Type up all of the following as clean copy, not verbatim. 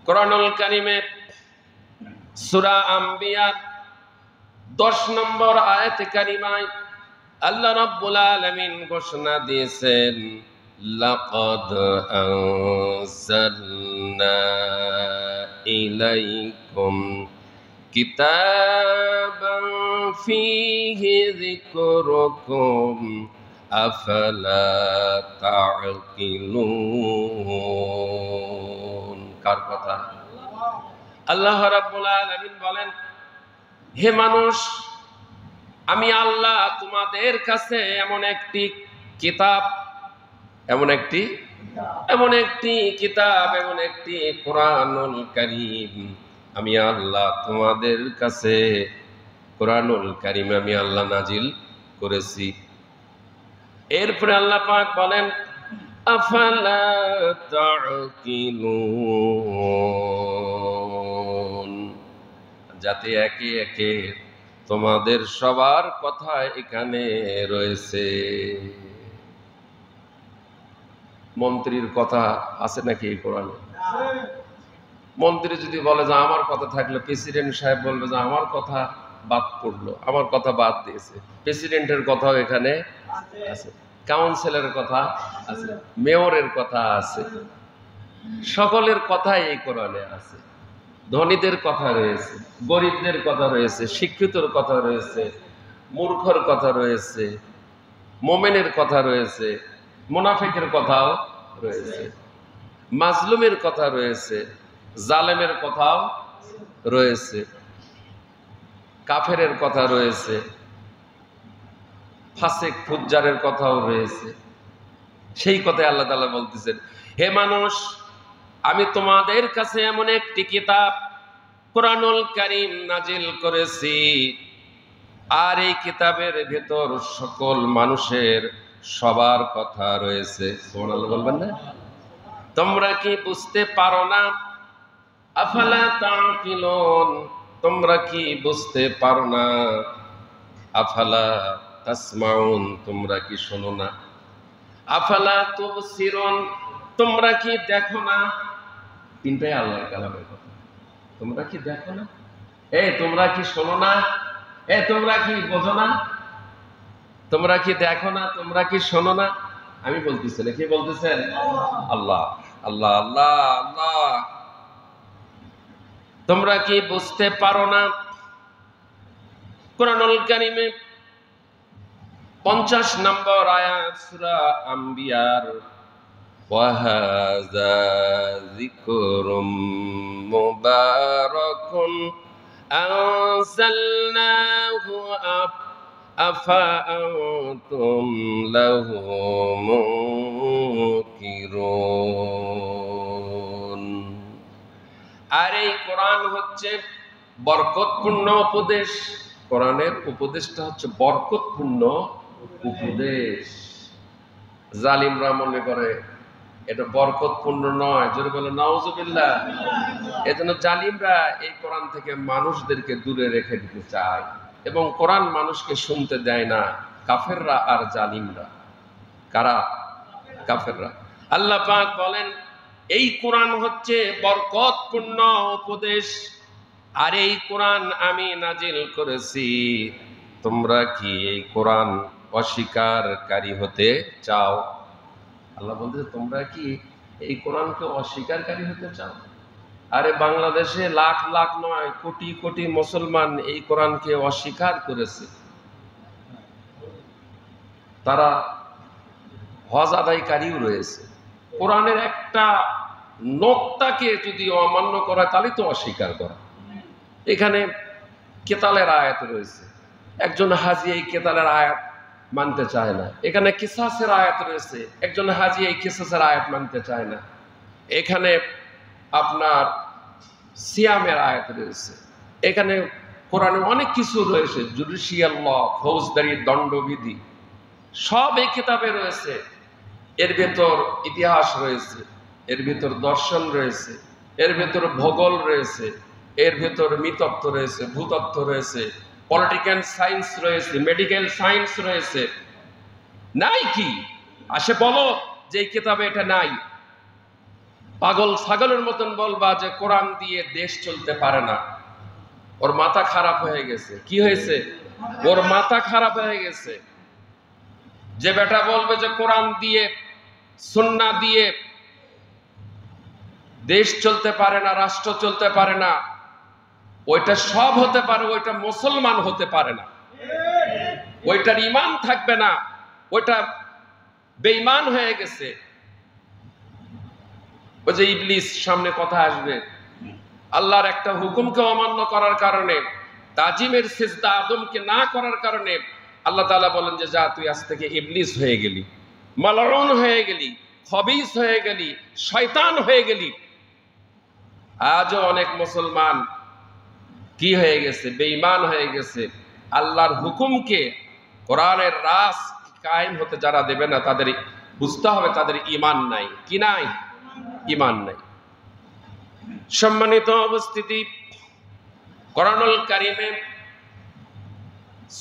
কোরআনুল কারীমে সূরা আম্বিয়ার 10 নম্বর আয়াতে কারিমায় আল্লাহ রাব্বুল আলামিন ঘোষণা দিয়েছেন, লাকাদ আনজালনা ইলাইকুম কিতাবান ফীহি যিকরুকুম আফালা তা'কিলুন। কার কথা? আল্লাহ রাব্বুল আলামিন বলেন, হে মানুষ, আমি আল্লাহ তোমাদের কাছে এমন একটি কিতাব, এমন একটি কোরআনুল কারীম, আমি আল্লাহ তোমাদের কাছে কোরআনুল কারীম আমি আল্লাহ নাজিল করেছি। এরপরে আল্লাহ পাক বলেন, আফালা তা'কিলুন, যাতে একে একে তোমাদের সবার কথা এখানে রয়েছে। মন্ত্রীর কথা আছে নাকি এই কোরআনে? মন্ত্রী যদি বলে যে আমার কথা থাকলে, প্রেসিডেন্ট সাহেব বলবে যে আমার কথা বাদ পড়লো, আমার কথা বাদ দিয়েছে। প্রেসিডেন্টের কথাও এখানে আছে, কাউন্সিলরের কথা আছে, মেয়রের কথা আছে, সকলের কথা এই কোরআনে আছে। ধনীদের কথা রয়েছে, গরিবদের কথা রয়েছে, শিক্ষিতর কথা রয়েছে, মূর্খর কথা রয়েছে, মোমেনের কথা রয়েছে, মুনাফিকের কথাও রয়েছে, মাজলুমের কথা রয়েছে, জালেমের কথাও রয়েছে, কাফেরের কথা রয়েছে, ফাসিক ফুজ্জারের কথাও রয়েছে। সেই কথাই আল্লাহ তাআলা বলতেছেন, হে মানুষ, আমি তোমাদের কাছে এমন একটি কিতাব কোরআনুল কারীম নাজিল করেছি, আর এই কিতাবের ভেতর সকল মানুষের সবার কথা রয়েছে। সুবহানাল্লাহ বলবেন না? তোমরা কি বুঝতে পারো না? আফালা তা'কিলুন, তোমরা কি বুঝতে পারো না? আফালা তাসমাউন, তোমরা কি শোনো না? আফালা তুবসিরুন, তোমরা কি দেখো না? তিনটাই আল্লাহর কালামের কথা। তোমরা কি দেখো না? তোমরা কি শোনো না? তোমরা কি বোঝো না? তোমরা কি দেখো না? তোমরা কি শোনো না? আমি বলতেছি না, কি বলতেছেন? আল্লাহ আল্লাহ আল্লাহ আল্লাহ। তোমরা কি বুঝতে পারো না? কোরআনুল কারীমে 50 নম্বর আয়াত সূরা আম্বিয়ার, ওয়াহাযা যিকরুম মুবারাকুন আনজালনাহু আফাআনতুম লাহু মুনকিরুন। আর এই কোরআন হচ্ছে বরকতপূর্ণ উপদেশ। কোরআনের উপদেশটা হচ্ছে বরকতপূর্ণ উপদেশ। জালিমরা মনে করে এটা বরকতপূর্ণ নয়, জোরে বলে নাউজুবিল্লাহ। এজন্য জালিমরা এই কোরআন থেকে মানুষদেরকে দূরে রেখে দিতে চায় এবং কোরআন মানুষকে শুনতে দেয় না। কাফেররা আর জালিমরা। কারা? কাফেররা। আল্লাহ পাক বলেন, এই কোরআন হচ্ছে বরকতপূর্ণ উপদেশ, আর এই কোরআন আমি নাজিল করেছি। তোমরা কি এই কোরআন অস্বীকারী হতে চাও? আল্লাহ বলতেছে, তোমরা কি এই কোরআনকে অস্বীকারী হতে চাও? আরে বাংলাদেশে লাখ লাখ নয়, কোটি কোটি মুসলমান এই কোরআনকে অস্বীকার করেছে। তারা হজ আদায়কারীও রয়েছে। কোরআনের একটা নোক্তাকে যদি অমান্য করা, তাহলে তো অস্বীকার করা। এখানে কেতালের আয়াত রয়েছে, একজন হাজি এই কেতালের আয়াত মানতে চায় না। এখানে কিসাসের আয়াত রয়েছে, একজন হাজি এই কিসাসের আয়াত মানতে চায় না। এখানে আপনার সিয়ামের আয়াত রয়েছে, এখানে কোরআনে অনেক কিছু রয়েছে, জুডিশিয়াল ল, ফৌজদারি দণ্ডবিধি, সব এই কিতাবে রয়েছে। এর ভেতর ইতিহাস রয়েছে, এর ভেতর দর্শন রয়েছে, এর ভেতর ভূগোল রয়েছে, এর ভেতর নৃতত্ত্ব রয়েছে, ভূতত্ত্ব রয়েছে, পলিটিক্যাল সায়েন্স রয়েছে, মেডিকেল সায়েন্স রয়েছে। নাই কি? আসে বলো যে এই কিতাবে এটা নাই। পাগল ছাগলের মতন বলবা যে কোরআন দিয়ে দেশ চলতে পারে না, ওর মাথা খারাপ হয়ে গেছে। কি হয়েছে? ওর মাথা খারাপ হয়ে গেছে। যে বেটা বলবে যে কোরআন দিয়ে সুন্নাহ দিয়ে দেশ চলতে পারে না, রাষ্ট্র চলতে পারে না, ওইটা সব হতে পারে, ওইটা মুসলমান হতে পারে না, ওইটার ঈমান থাকবে না, ওইটা বেঈমান হয়ে গেছে। ওই যে ইবলিস সামনে কথা আসবে, আল্লাহর একটা হুকুমকে অমান্য করার কারণে, তাজিমের সিজদা আদমকে না করার কারণে আল্লাহ তাআলা বলেন যে যা তুই আজ থেকে ইবলিস হয়ে গেলি, মালউন হয়ে গেলি, খবিস হয়ে গেলি, শয়তান হয়ে গেলি। আজও অনেক মুসলমান কি হয়ে গেছে? বেঈমান হয়ে গেছে। আল্লাহর হুকুমকে, কোরআনের রাস কায়েম হতে যারা দেবে না, তাদের বুঝতে হবে তাদের ঈমান নাই। কি নাই? ঈমান নাই। সম্মানিত উপস্থিতি, কোরআনুল কারীমে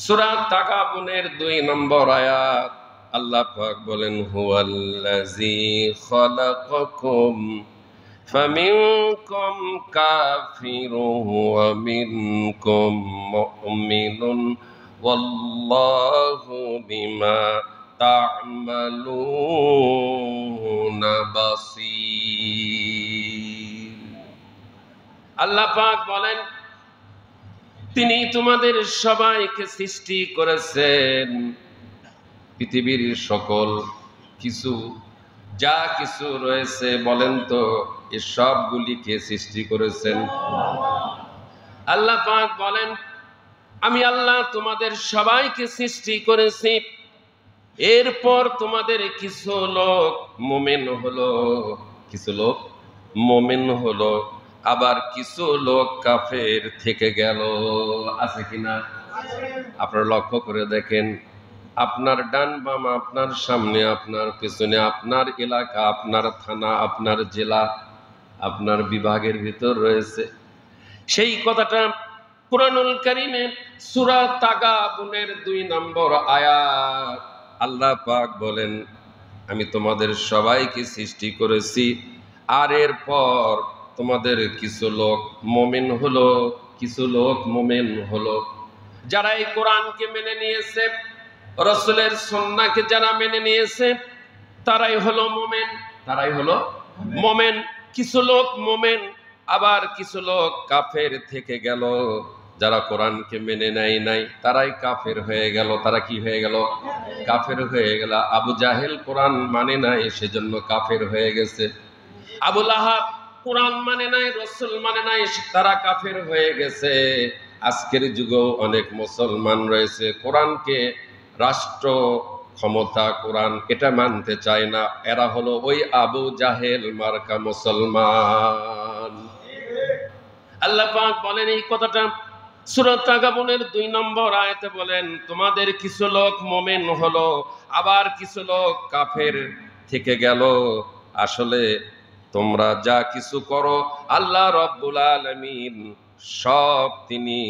সূরা তাগাবুনের 2 নম্বর আয়াত আল্লাহ পাক বলেন, হুয়াল্লাযী খালাকাকুম ফামিনকুম কাফিরুন ওয়া মিনকুম মুমিনুন ওয়াল্লাহু বিমা তা'মালুনা বাসীর। আল্লাহ পাক বলেন, তিনি তোমাদের সবাইকে সৃষ্টি করেছেন। পৃথিবীর সকল কিছু যা কিছু রয়েছে বলেন তো, এই সবগুলিকে সৃষ্টি করেছেন আল্লাহ পাক বলেন, আমি আল্লাহ তোমাদের সবাইকে সৃষ্টি করেছি। এরপর তোমাদের কিছু লোক মুমিন হলো, কিছু লোক মুমিন হলো, আবার কিছু লোক কাফের থেকে গেল। আছে কিনা? আপনারা লক্ষ্য করে দেখেন, আপনার ডান বাম, আপনার সামনে, আপনার পেছনে, আপনার এলাকা, আপনার থানা, আপনার জেলা, আপনার বিভাগের ভিতর রয়েছে। সেই কথাটা কুরআনুল কারীমে সূরা তাগাবুনের 2 নম্বর আয়াত আল্লাহ পাক বলেন, আমি তোমাদের সবাইকে সৃষ্টি করেছি, আর এরপর তোমাদের কিছু লোক মুমিন হলো, কিছু লোক মুমিন হলো। যারা এই কোরআনকে মেনে নিয়েছে, রাসূলের সুন্নাহকে যারা মেনে নিয়েছে, তারাই হলো মুমিন, তারাই হলো মুমিন। কিছু লোক মুমিন, আবার কিছু লোক কাফের থেকে গেল। যারা কোরআনকে মেনে নেয় নাই, তারাই কাফের হয়ে গেল। তারা কি হয়ে গেল? কাফের হয়ে গেল। আবু জাহেল কোরআন মানে নাই, সেজন্য কাফের হয়ে গেছে। আবু লাহাব কোরআন মানে নাই, রাসূল মানে নাই, তারা কাফের হয়ে গেছে। আজকের যুগেও অনেক মুসলমান রয়েছে, কোরআনকে রাষ্ট্র ক্ষমতা, কোরআন এটা মানতে চায় না। এরা হলো ওই আবু জাহেল মার্কা মুসলমান। আল্লাহ পাক বলেন এই কথাটা সূরা তাগাবুনের 2 নম্বর আয়াতে বলেন, তোমাদের কিছু লোক মুমিন হলো, আবার কিছু লোক কাফের থেকে গেল। আসলে তোমরা যা কিছু করো আল্লাহ রাব্বুল আলামিন সব তিনি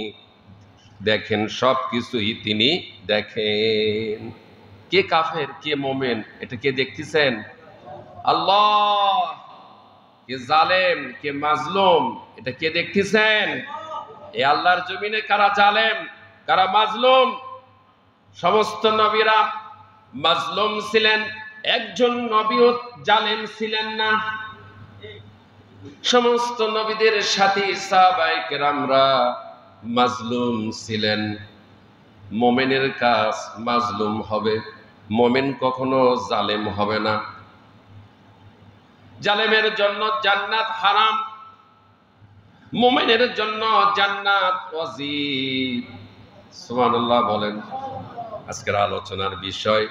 দেখেন, সব কিছুই তিনি দেখেন। কে কাফের, কে মুমিন, এটা কে দেখতেছেন? আল্লাহ। কে জালেম, কে মাজলুম, এটা কে দেখতেছেন? এই আল্লাহর জমিনে কারা জালেম, কারা মাজলুম? সমস্ত নবীরা মাজলুম ছিলেন, একজন নবীও জালেম ছিলেন না। সমস্ত নবীদের সাথী সাহাবায়ে কেরামরা মাজলুম ছিলেন। মুমিনের কাজ মাজলুম হবে, মুমিন কখনো জালেম হবে না। জালেমের জন্য জান্নাত হারাম, মুমিনের জন্য জান্নাত ওয়াজিব। সুবহানাল্লাহ বলেন। আজকের আলোচনার বিষয়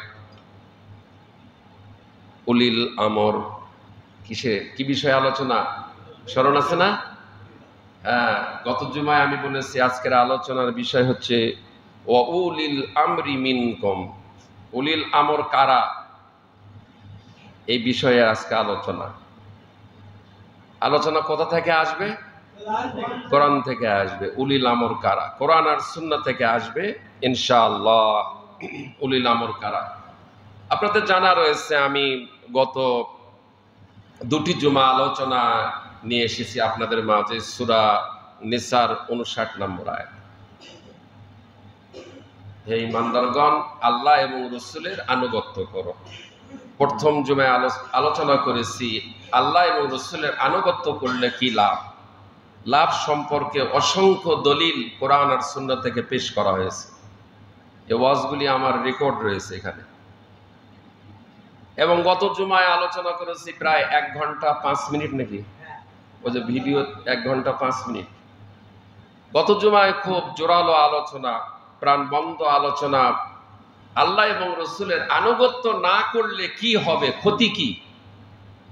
উলিল আমর। কি বিষয়ে আলোচনা? স্মরণ আছে না? হ্যাঁ, গত জুমায় আমি বলেছি আজকের আলোচনার বিষয় হচ্ছে ওয়া উলিল আমরি মিনকুম। উলিল আমর কারা, এই বিষয়ে আজকে আলোচনা। আলোচনা কোথা থেকে আসবে? কোরআন থেকে আসবে। উলিল আমর কারা? কোরআন আর সুন্নাহ থেকে আসবে ইনশাআল্লাহ। উলিল আমর কারা? আপনাদের জানা রয়েছে, আমি গত দুটি জুমা আলোচনা নিয়ে এসেছি আপনাদের মাঝে। সূরা নিসার 59 নম্বর আয়াত। হে ঈমানদারগণ, আল্লাহ এবং রাসূলের আনুগত্য করো। প্রথম জুমায় আলোচনা করেছি আল্লাহ এবং রাসূলের আনুগত্য করলে কি লাভ। লাভ সম্পর্কে অসংখ্য দলিল কোরআন আর সুন্নাহ থেকে পেশ করা হয়েছে। এই ওয়াজগুলি আমার রেকর্ড রয়েছে এখানে। এবং গত জুমায় আলোচনা করেছি প্রায় 1 ঘন্টা 5 মিনিট, নাকি ওই যে ভিডিও 1 ঘন্টা 5 মিনিট। গত জুমায় খুব জোরালো আলোচনা, প্রাণবন্ত আলোচনা, আল্লাহ এবং রাসূলের আনুগত্য না করলে কি হবে, ক্ষতি কি,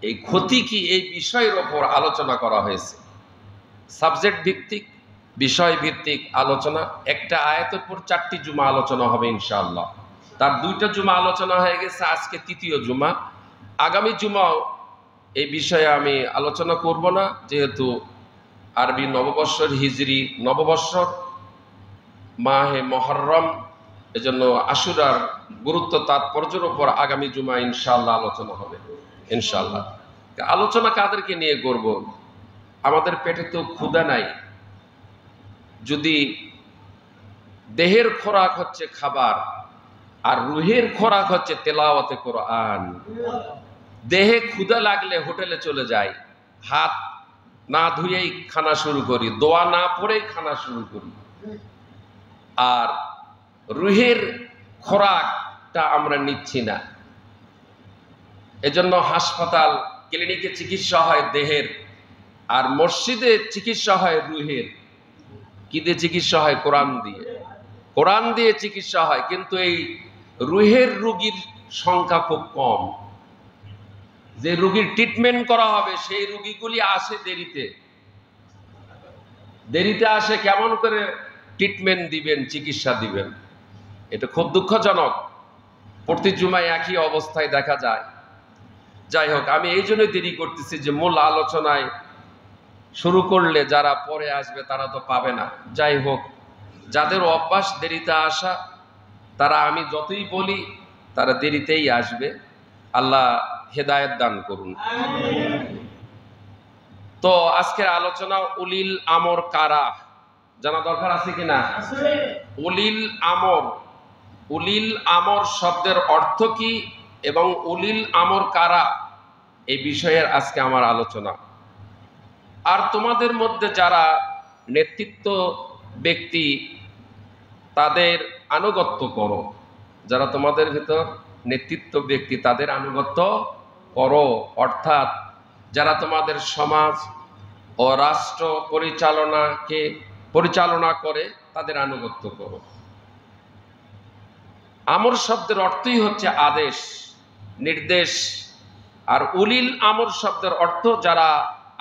এই ক্ষতি কি, এই বিষয়ের ওপর আলোচনা করা হয়েছে। সাবজেক্ট ভিত্তিক, বিষয় ভিত্তিক আলোচনা। একটা আয়াতের উপর 4টি জুমা আলোচনা হবে ইনশাআল্লাহ। তার 2টা জুমা আলোচনা হয়ে গেছে, আজকে 3য় জুমা। আগামী জুমাও এই বিষয়ে আমি আলোচনা করব না, যেহেতু আরবি নববর্ষর হিজরি নববর্ষর মাহে মুহররম, এজন্য আশুরার গুরুত্ব তাৎপর্যের উপর আগামী জুমা ইনশাআল্লাহ আলোচনা হবে ইনশাআল্লাহ। আলোচনা কাদেরকে নিয়ে করব? আমাদের পেটে তো ক্ষুধা নাই। যদি দেহের খোরাক হচ্ছে খাবার আর রুহের খোরাক হচ্ছে তেলাওয়াতে কোরআন, দেহে ক্ষুধা লাগলে হোটেলে চলে যাই, হাত না ধুয়েই খানা শুরু করি, দোয়া না পড়েই খানা শুরু করি, আর রুহের খোরাকটা আমরা নিচ্ছি না। এজন্য হাসপাতাল ক্লিনিকে চিকিৎসা হয় দেহের, আর মসজিদে চিকিৎসা হয় রুহের। কি দিয়ে চিকিৎসা হয়? কোরআন দিয়ে। কোরআন দিয়ে চিকিৎসা হয়, কিন্তু এই রুহের রোগীর সংখ্যা খুব কম। যে রোগীর ট্রিটমেন্ট করা হবে সেই রোগীগুলি আসে দেরিতে। দেরিতে আসে। কেমন করে ট্রিটমেন্ট দিবেন, চিকিৎসা দিবেন? এটা খুব দুঃখজনক। প্রতি জুমায় একই অবস্থায় দেখা যায়। যাই হোক, আমি এই জন্যই দেরি করতেছি যে মূল আলোচনায় শুরু করলে যারা পরে আসবে তারা তো পাবে না। যাই হোক, যাদের অভ্যাস দেরিতে আসা, তারা আমি যতই বলি তারা দেরিতেই আসবে। আল্লাহ হেদায়েত দান করুন। তো আজকের আলোচনা উলিল আমর কারা, জানা দরকার আছে কিনা? উলিল আমর, উলিল আমর শব্দের অর্থ কি এবং উলিল আমর কারা, এই বিষয়ের আজকে আমার আলোচনা। আর তোমাদের মধ্যে যারা নেতৃত্ব ব্যক্তি তাদের আনুগত্য করো। যারা তোমাদের ভিতর নেতৃত্ব ব্যক্তি তাদের আনুগত্য করো, অর্থাৎ যারা তোমাদের সমাজ ও রাষ্ট্র পরিচালনা করে তাদের আনুগত্য করো। আমর শব্দের অর্থই হচ্ছে আদেশ, নির্দেশ। আর উলিল আমর শব্দের অর্থ যারা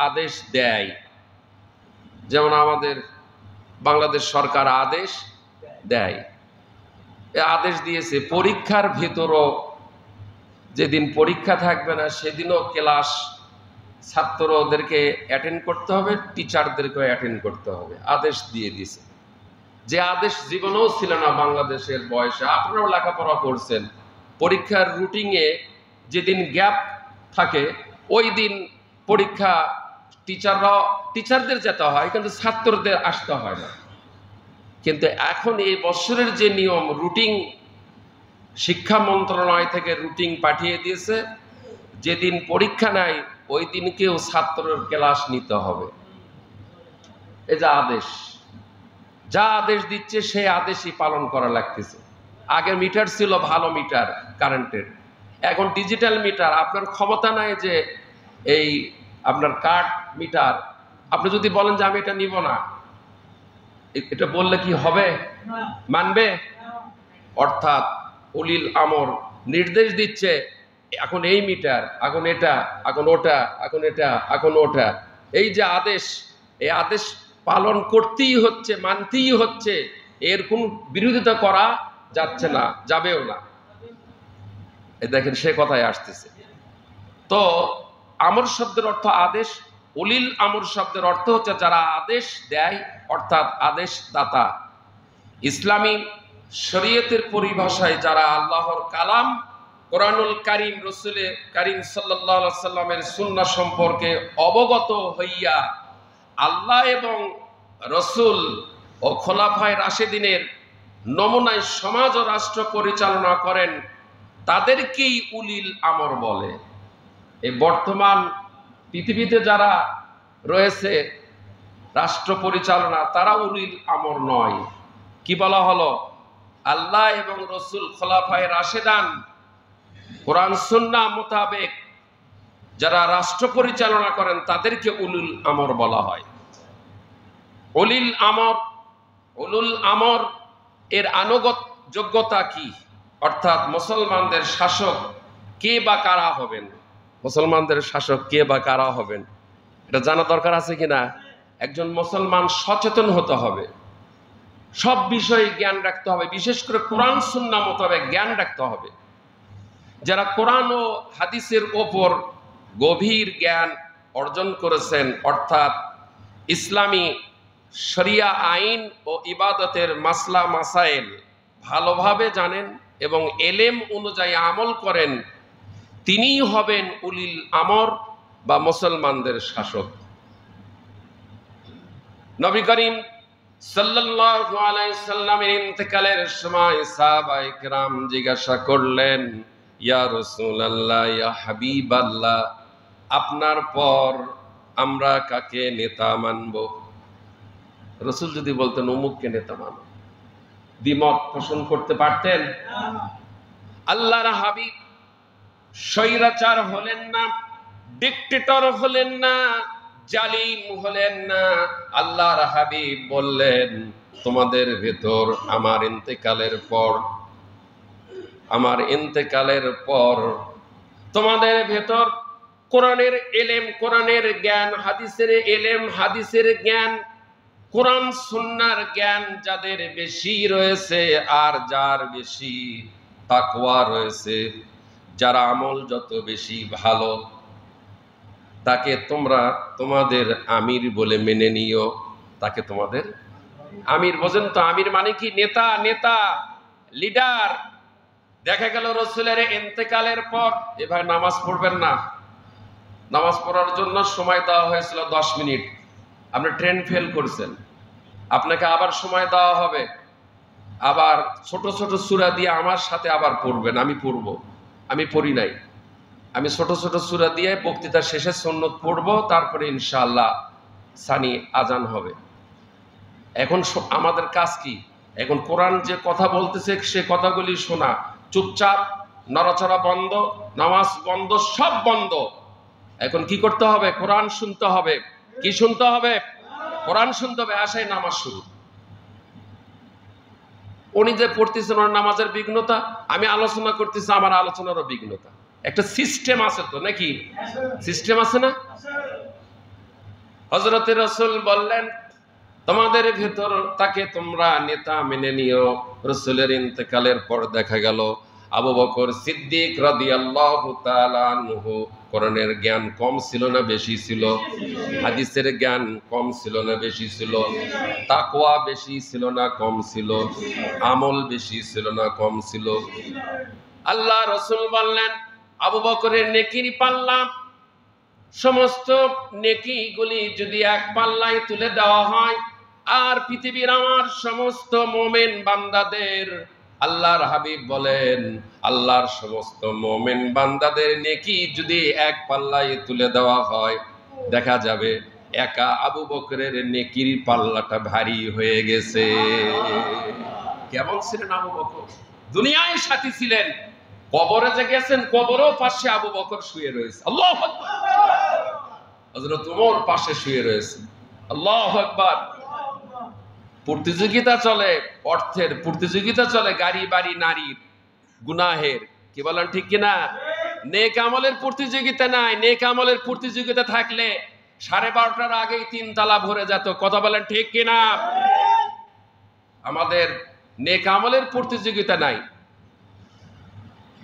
আদেশ দেয়। যেমন আমাদের বাংলাদেশ সরকার আদেশ দেয়, আদেশ দিয়েছে পরীক্ষার ভেতরও, যেদিন পরীক্ষা থাকবে না সেদিনও ক্লাস ছাত্রদেরকে অ্যাটেন্ড করতে হবে, টিচারদেরকেও অ্যাটেন্ড করতে হবে, আদেশ দিয়ে দিয়েছে। যে আদেশ জীবনেও ছিল না বাংলাদেশের বয়সে। আপনারাও লেখাপড়া করছেন, পরীক্ষার রুটিনে যেদিন গ্যাপ থাকে ওই দিন পরীক্ষা টিচারদের যেতে হয়, কিন্তু ছাত্রদের আসতে হয় না। কিন্তু এখন এই বছরের যে নিয়ম, রুটিন শিক্ষা মন্ত্রণালয় থেকে রুটিন পাঠিয়ে দিয়েছে, যেদিন পরীক্ষা নাই ওই দিনকেও ছাত্রের ক্লাস নিতে হবে। এই যে আদেশ, যা আদেশ দিচ্ছে সেই আদেশই পালন করা লাগতেছে। আগে মিটার ছিল ভালো মিটার কারেন্টের, এখন ডিজিটাল মিটার। আপনার ক্ষমতা নাই যে এই আপনার কার্ড মিটার, আপনি যদি বলেন যে আমি এটা নিব না, এটা বললে কি হবে? মানবে? অর্থাৎ উলিল আমর নির্দেশ দিচ্ছে, এখন এই মিটার, এখন এটা, এখন ওটা, এখন এটা, এখন ওটা। এই যে আদেশ, এই আদেশ পালন করতেই হচ্ছে, মানতেই হচ্ছে। এর কোন বিরোধিতা করা যাচ্ছে না, যাবেও না। এই দেখেন সে কথায় আসতেছে। তো আমর শব্দের অর্থ আদেশ, উলিল আমর শব্দের অর্থ হচ্ছে যারা আদেশ দেয়, অর্থাৎ আদেশ দাতা। ইসলামী শরীয়তের পরিভাষায় যারা আল্লাহর কালাম কোরআনুল কারীম রাসূল কারীম সাল্লাল্লাহু আলাইহি সাল্লামের সুন্নাহ সম্পর্কে অবগত হইয়া আল্লাহ এবং রাসূল ও খোলাফায়ে রাশিদিনের নমুনায় সমাজ ও রাষ্ট্র পরিচালনা করেন তাদেরকেই উলিল আমর বলে। এই বর্তমান পৃথিবীতে যারা রয়েছে রাষ্ট্র পরিচালনা, তারা উলিল আমর নয়। কি বলা হলো? আল্লাহ এবং রাসূল খোলাফায়ে রাশিদান কোরআন সুন্নাহ মোতাবেক যারা রাষ্ট্র পরিচালনা করেন তাদেরকে উলুল আমর বলা হয়। উলুল আমর এর আনুগত যোগ্যতা কি, অর্থাৎ মুসলমানদের শাসক কে বা কারা হবেন, মুসলমানদের শাসক কে বা কারা হবেন এটা জানা দরকার আছে কিনা? একজন মুসলমান সচেতন হতে হবে, সব বিষয়ে জ্ঞান রাখতে হবে, বিশেষ করে কোরআন সুন্নাহ মোতাবেক জ্ঞান রাখতে হবে। যারা কোরআন ও হাদিসের ওপর গভীর জ্ঞান অর্জন করেছেন, অর্থাৎ ইসলামী শরিয়া আইন ও ইবাদতের মাসলা মাসাইল ভালোভাবে জানেন এবং এলেম অনুযায়ী আমল করেন, তিনিই হবেন উলিল আমর বা মুসলমানদের শাসক। নবী করিম সাল্লাল্লাহু আলাইহি সাল্লামের ইন্তেকালের সময় সাহাবায়ে কেরাম জিজ্ঞাসা করলেন, ইয়া রাসূলুল্লাহ, ইয়া হাবিবাল্লাহ, আপনার পর আমরা কাকে নেতা মানব? রাসূল যদি বলতেন অমুককে নেতা মানো, দ্বিমত পোষণ করতে পারতেন? আল্লাহর হাবিব স্বৈরাচার হলেন না, ডিক্টেটর হলেন না, জালিম হলেন না। আল্লাহর হাবিব বললেন, তোমাদের ভেতর আমার ইন্তেকালের পর তোমাদের ভেতর কোরআনের এলেম, কোরআনের জ্ঞান, হাদিসের এলেম, হাদিসের জ্ঞান, কোরআন সুন্নাহর জ্ঞান যাদের বেশি রয়েছে আর যার বেশি তাকওয়া রয়েছে, যার আমল যত বেশি ভালো, তাকে তোমরা তোমাদের আমির বলে মেনে নিও। তাকে তোমাদের আমির। বোঝেন তো, আমির মানে কি? নেতা, নেতা, লিডার। দেখা গেল রাসূলের ইন্তেকালের পর এবার নামাজ পড়বেন না, নামাজ পড়ার জন্য সময় দেওয়া হয়েছিল 10 মিনিট, আপনি ট্রেন ফেল করছেন, আপনাকে আবার সময় দেওয়া হবে, আবার ছোট ছোট সূরা দিয়ে আমার সাথে আবার পড়বেন। আমি পড়বো, আমি পড়ি নাই, আমি ছোট ছোট সূরা দিয়ে বক্তৃতা শেষে সুন্নত পড়বো, তারপরে ইনশাআল্লাহ সানি আজান হবে। এখন আমাদের কাজ কি? এখন কোরআন যে কথা বলতেছে সে কথাগুলি শোনা, চুপচাপ, নড়াচড়া বন্ধ, নামাজ বন্ধ, সব বন্ধ। এখন কি করতে হবে? কোরআন শুনতে হবে। কি শুনতে হবে? কোরআন শুনতে হবে। আশায় নামাজ শুরু। উনি যে পড়তেছেন ওনার নামাজের বিঘ্নতা, আমি আলোচনা করতেছি আমার আলোচনারও বিঘ্নতা। একটা সিস্টেম আছে তো, নাকি? সিস্টেম আছে না? হযরত রাসূল বললেন, তোমাদের ভেতর তাকে তোমরা নেতা মেনে নিও। রাসূলের ইন্তেকালের পর দেখা গেল আবু বকর সিদ্দিক রাদিয়াল্লাহু তাআলা আনহু কোরআনের জ্ঞান কম ছিল না বেশি ছিল? হাদিসের জ্ঞান কম ছিল না বেশি ছিল? তাকওয়া বেশি ছিল না কম ছিল? আমল বেশি ছিল না কম ছিল? আল্লাহ রাসূল বললেন, আবু বকরের নেকির পাল্লা, সমস্ত নেকিগুলি যদি এক পাল্লায় তুলে দেওয়া হয়, আর পৃথিবীর আমার সমস্ত মুমিন বান্দাদের, আল্লাহর হাবিব বলেন, আল্লাহর সমস্ত মুমিন বান্দাদের নেকি যদি এক পাল্লায় তুলে দেওয়া হয়, দেখা যাবে একা আবু বকরের নেকির পাল্লাটা ভারী হয়ে গেছে। কেমন ছিলেন আবু বকর? দুনিয়ায় সাথী ছিলেন, কবরে যে গেছেন, কবরেও পাশে আবু বকর শুয়ে রয়েছে। আল্লাহু আকবার। হযরত ওমর পাশে শুয়ে রয়েছে। আল্লাহু আকবার। প্রতিযোগিতা চলে, অর্থের প্রতিযোগিতা চলে, গাড়ি বাড়ি নারীর, গুনাহের। কি বলেন ঠিক কিনা? নেক আমলের প্রতিযোগিতা নাই। নেক আমলের প্রতিযোগিতা থাকলে 12:30টার আগেই 3 তালা ভরে যেত। কথা বলেন ঠিক কিনা? আমাদের নেক আমলের প্রতিযোগিতা নাই।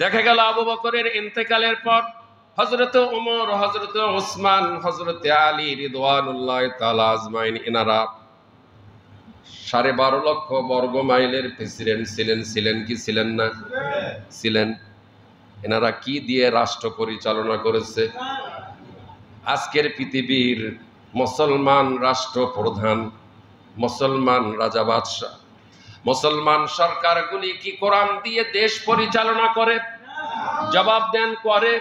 দেখা গেল আবু বকরের ইন্তেকালের পর হযরত ওমর, হযরত ওসমান, হযরত আলী রিদওয়ানুল্লাহি তাআলা আজমাইন, এনারা 12.5 লক্ষ বর্গ মাইলের প্রেসিডেন্ট ছিলেন। ছিলেন কি ছিলেন না? ছিলেন। এনারা কি দিয়ে রাষ্ট্র পরিচালনা করেছে? আজকের পৃথিবীর মুসলমান রাষ্ট্রপ্রধান, মুসলমান রাজা বাদশাহ, মুসলমান সরকারগুলি কি কোরআন দিয়ে দেশ পরিচালনা করে? জবাব দেন, করে।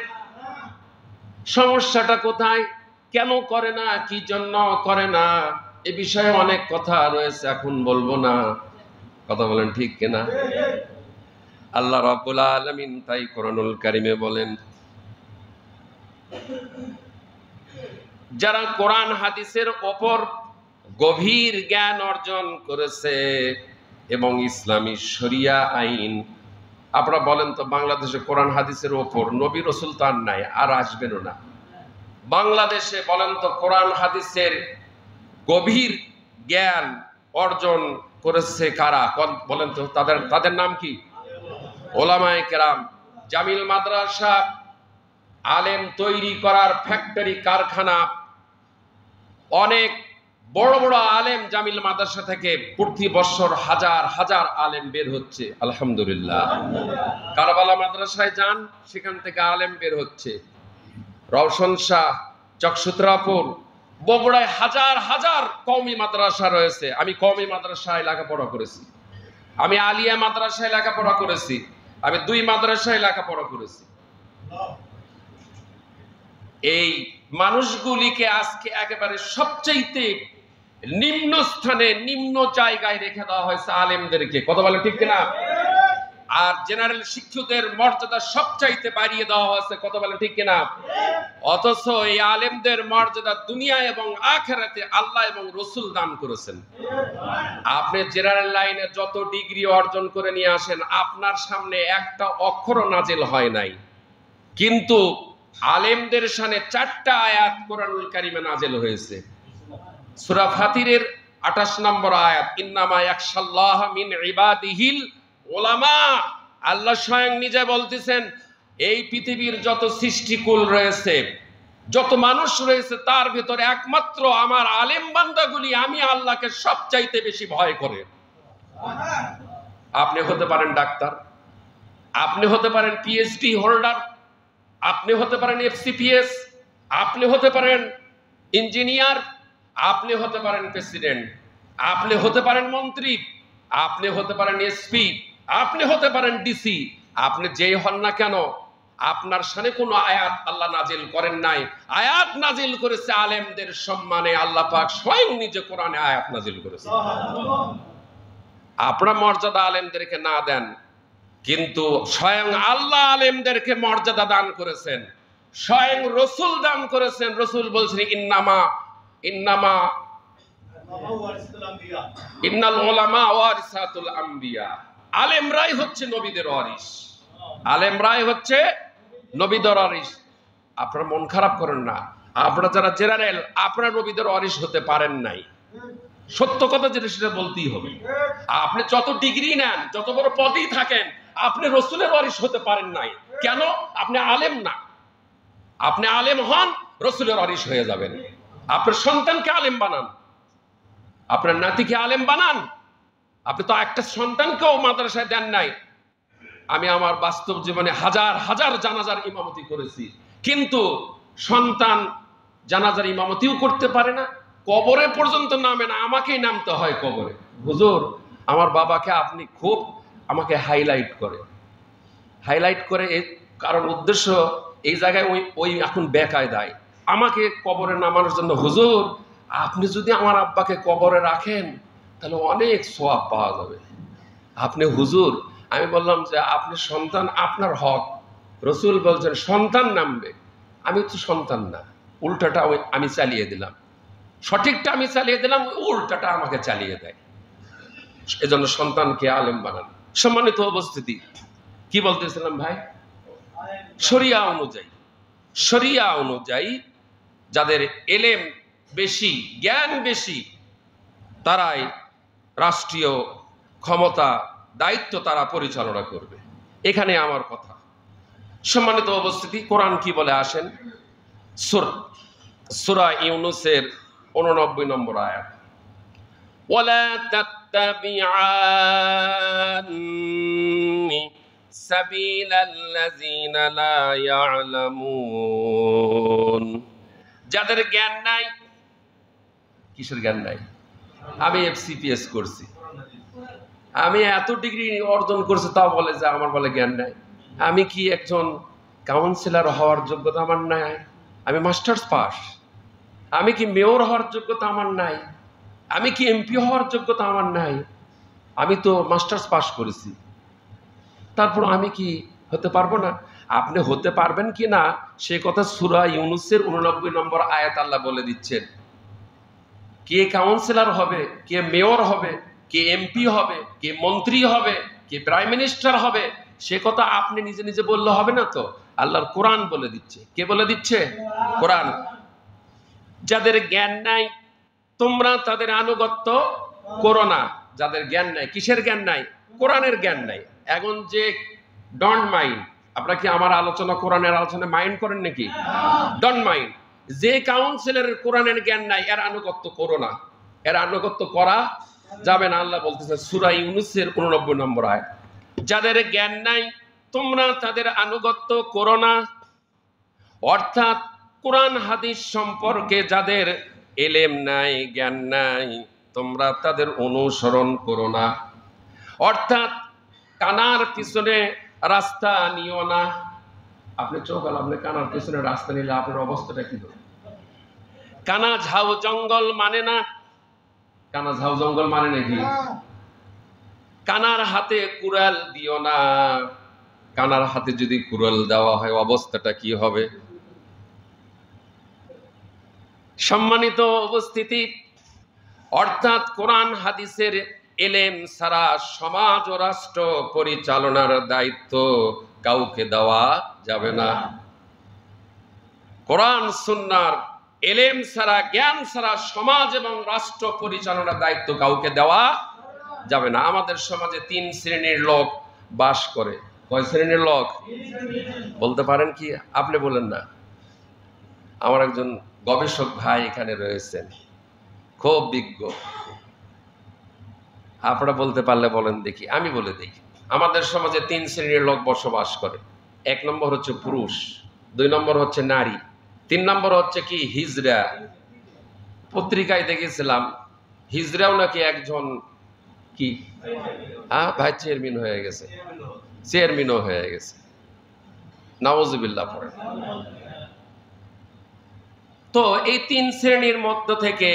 সমস্যাটা কোথায়? কেন করে না? কি জন্য করে না? এ বিষয়ে অনেক কথা রয়েছে, এখন বলবো না। কথা বলেন ঠিক কিনা? আল্লাহ রাব্বুল আলামিন তাই কোরআনুল কারীমে বলেন, যারা কোরআন হাদিসের ওপর গভীর জ্ঞান অর্জন করেছে এবং ইসলামী শরিয়া আইন, আপনারা বলেন তো বাংলাদেশে কোরআন হাদিসের ওপর নবী রাসূল তো আর নাই, আর আসবেনও না। বাংলাদেশে বলেন তো কোরআন হাদিসের গভীর জ্ঞান অর্জন করেছে কারা? বলেন তো, তাদের নাম কি? ওলামায়ে কেরাম। জামিল মাদ্রাসা আলেম তৈরি করার ফ্যাক্টরি, কারখানা। অনেক বড় বড় আলেম জামিল মাদ্রাসা থেকে প্রতি বছর হাজার হাজার আলেম বের হচ্ছে, আলহামদুলিল্লাহ। কারবালা মাদ্রাসায় যান, সেখান থেকে আলেম বের হচ্ছে। রওশন শাহ, চকসুতরাপুর, বগুড়ায় হাজার হাজার কওমি মাদ্রাসা রয়েছে। আমি কওমি মাদ্রাসায় লেখাপড়া করেছি, আমি আলিয়া মাদ্রাসায় লেখাপড়া করেছি, আমি 2 মাদ্রাসায় লেখাপড়া করেছি। এই মানুষগুলিকে আজকে একেবারে সবচাইতে নিম্ন স্থানে, নিম্ন জায়গায় রেখে দেওয়া হয়েছে আলেমদেরকে। কথা বলে ঠিক কিনা? আর জেনারেল শিক্ষকদের মর্যাদা সবচাইতে বাড়িয়ে দেওয়া হয়েছে। কথা বলে ঠিক কিনা? অথচ এই আলেমদের মর্যাদা দুনিয়া এবং আখিরাতে আল্লাহ এবং রাসূল দান করেছেন। আপনি জেনারেল লাইনে যত ডিগ্রি অর্জন করে নিয়ে আসেন, আপনার সামনে একটা অক্ষরও নাজিল হয় নাই, কিন্তু আলেমদের শানে 4টা আয়াত কোরআনুল কারীমে নাজিল হয়েছে। সূরা ফাতিরের 28 নম্বর আয়াত, ইন্নামা ইয়াখশাল্লাহ মিন ইবাদিহিল উলামা। আল্লাহ স্বয়ং নিজে বলতেছেন, এই পৃথিবীর যত সৃষ্টিকুল রয়েছে, যত মানুষ রয়েছে, তার ভিতরে একমাত্র আমার আলেম বান্দাগুলি আমি আল্লাহকে সবচাইতে বেশি ভয় করে। আপনি হতে পারেন ডাক্তার, আপনি হতে পারেন পিএইচডি হোল্ডার, আপনি হতে পারেন এফসিপিএস, আপনি হতে পারেন ইঞ্জিনিয়ার, আপনি হতে পারেন প্রেসিডেন্ট, আপনি হতে পারেন মন্ত্রী, আপনি হতে পারেন এসপি, আপনি হতে পারেন ডিসি। আপনি যেই হন না কেন, আপনার শানে কোনো আয়াত আল্লাহ নাজিল করেন নাই। আয়াত নাজিল করেছে আলেমদের সম্মানে। আল্লাহ পাক স্বয়ং নিজে কোরআনে আয়াত নাজিল করেছে। আপনারা মর্যাদা আলেমদেরকে না দেন, কিন্তু স্বয়ং আল্লাহ আলেমদেরকে মর্যাদা দান করেছেন, স্বয়ং রাসূল দান করেছেন। রাসূল বলছেন, ইন্নাল উলামা ওয়ারিসাতুল আম্বিয়া। আলেমরাই হচ্ছে নবীদের ওয়ারিস, আলেমরাই হচ্ছে নবীদের ওয়ারিস। আপনারা মন খারাপ করেন না, আপনারা যারা জেনারেল, আপনারা নবীদের ওয়ারিস হতে পারেন নাই। সত্য কথা যেটা সেটা বলতেই হবে। আপনি যত ডিগ্রি নেন, যত বড় পদেই থাকেন, আপনি রাসূলের ওয়ারিস হতে পারেন নাই। কেন? আপনি আলেম না। আপনি আলেম হন, রাসূলের ওয়ারিস হয়ে যাবেন। আপনার সন্তানকে আলেম বানান, আপনার নাতিকে আলেম বানান। আপনি তো একটা সন্তানকেও মাদ্রাসায় দেন নাই। আমি আমার বাস্তব জীবনে হাজার হাজার জানাজার ইমামতি করেছি, কিন্তু সন্তান জানাজার ইমামতিও করতে পারে না, কবরে পর্যন্ত নামে না, আমাকেই নামতে হয় কবরে। হুজুর, আমার বাবাকে আপনি খুব আমাকে হাইলাইট করে, কারণ উদ্দেশ্য এই জায়গায় ওই এখন বেকায়দায় আমাকে কবরে নামানোর জন্য। হুজুর, আপনি যদি আমার আব্বাকে কবরে রাখেন তাহলে অনেক সওয়াব পাওয়া যাবে। আপনি হুজুর, আমি বললাম যে আপনি সন্তান, আপনার হক। রাসূল বলছেন সন্তান নামবে। আমি তো সন্তান না, উল্টাটা আমি চালিয়ে দিলাম, সঠিকটা আমি চালিয়ে দিলাম, উল্টাটা আমাকে চালিয়ে দেয়। এজন্য সন্তানকে আলেম বানান। সম্মানিত উপস্থিতি, কি বলতেছিলাম ভাই? শরিয়া অনুযায়ী যাদের এলেম বেশি, জ্ঞান বেশি, তারাই রাষ্ট্রীয় ক্ষমতা, দায়িত্ব তারা পরিচালনা করবে। এখানে আমার কথা। সম্মানিত উপস্থিতি, কোরআন কি বলে আসেন? সূরা ইউনূসের 89 নম্বর আয়াত, ওয়ালা তাত্তাবিআনি সাবিলাল্লাযীনা লা ইয়ালামুন। যাদের জ্ঞান নাই। কিসের জ্ঞান নাই? আমি এফসিপিএস করছি, আমি এত ডিগ্রি অর্জন করছি, তাও বলে যে আমার বলে জ্ঞান নাই। আমি কি একজন কাউন্সিলর হওয়ার যোগ্যতা আমার নাই? আমি মাস্টার্স পাস। আমি কি মেয়র হওয়ার যোগ্যতা আমার নাই? আমি কি এমপি হওয়ার যোগ্যতা আমার নাই? আমি তো মাস্টার্স পাস করেছি, তারপর আমি কি হতে পারবো না? আপনি হতে পারবেন কি না সে কথা সূরা ইউনূসের 89 নম্বর আয়াত আল্লাহ বলে দিচ্ছেন। কে কাউন্সিলর হবে, কে মেয়র হবে, কে এমপি হবে, কে মন্ত্রী হবে, কে প্রাইম মিনিস্টার হবে, সে কথা আপনি নিজে নিজে বললে হবে না তো। আল্লাহর কোরআন বলে দিচ্ছে। কে বলে দিচ্ছে? কোরআন। যাদের জ্ঞান নাই তোমরা তাদের আনুগত্য করো না। যাদের জ্ঞান নাই, কিসের জ্ঞান নাই? কোরআনের জ্ঞান নাই। এখন যে ডন্ট মাইন্ড, আপনারা কি আমার আলোচনা, কোরআনের আলোচনা মাইন্ড করেন নাকি? Don't mind. যে কাউন্সিলের কোরআনের জ্ঞান নাই এর আনুগত্য করো না, এর আনুগত্য করা যাবে না। আল্লাহ বলতেছে সূরা ইউনূসের 89 নম্বর আয়াত, যাদের জ্ঞান নাই তোমরা তাদের আনুগত্য করো না। অর্থাৎ কোরআন হাদিস সম্পর্কে যাদের এলেম নাই, জ্ঞান নাই, তোমরা তাদের অনুসরণ করো না। অর্থাৎ কানার পিছনে রাস্তা নিও না। আপনি চোখাল, আপনি কানার পিছনে রাস্তা নিলে আপনার অবস্থাটা কি হবে? কানা ঝাউ জঙ্গল মানে না। কানা ঝাউ জঙ্গল মানে নাকি? কানার হাতে কুড়াল দিও না। কানার হাতে যদি কুড়াল দেওয়া হয় অবস্থাটা কি হবে? সম্মানিত উপস্থিতি, অর্থাৎ কোরআন হাদিসের এলেম ছাড়া সমাজ ও রাষ্ট্র পরিচালনার দায়িত্ব কাউকে দেওয়া যাবে না। কোরআন সুন্নাহর এলেম ছাড়া, জ্ঞান ছাড়া সমাজ এবং রাষ্ট্র পরিচালনার দায়িত্ব কাউকে দেওয়া যাবে না। আমাদের সমাজে 3 শ্রেণীর লোক বাস করে। কয় শ্রেণীর লোক বলতে পারেন কি? আপনি বলেন না। আমার একজন গবেষক ভাই এখানে রয়েছেন, খুব বিজ্ঞ। আপনারা বলতে পারলে বলেন দেখি, আমি বলে দিই। আমাদের সমাজে 3 শ্রেণীর লোক বসবাস করে। 1 নম্বর হচ্ছে পুরুষ, 2 নম্বর হচ্ছে নারী, 3 নম্বর হচ্ছে কি হিজড়া। পত্রিকায় দেখেছিলাম হিজড়াও নাকি একজন কি ভাই চেয়ারম্যান হয়ে গেছে, চেয়ারম্যানও হয়ে গেছে। নাউজুবিল্লাহ পড়ে। তো এই 3 শ্রেণীর মধ্য থেকে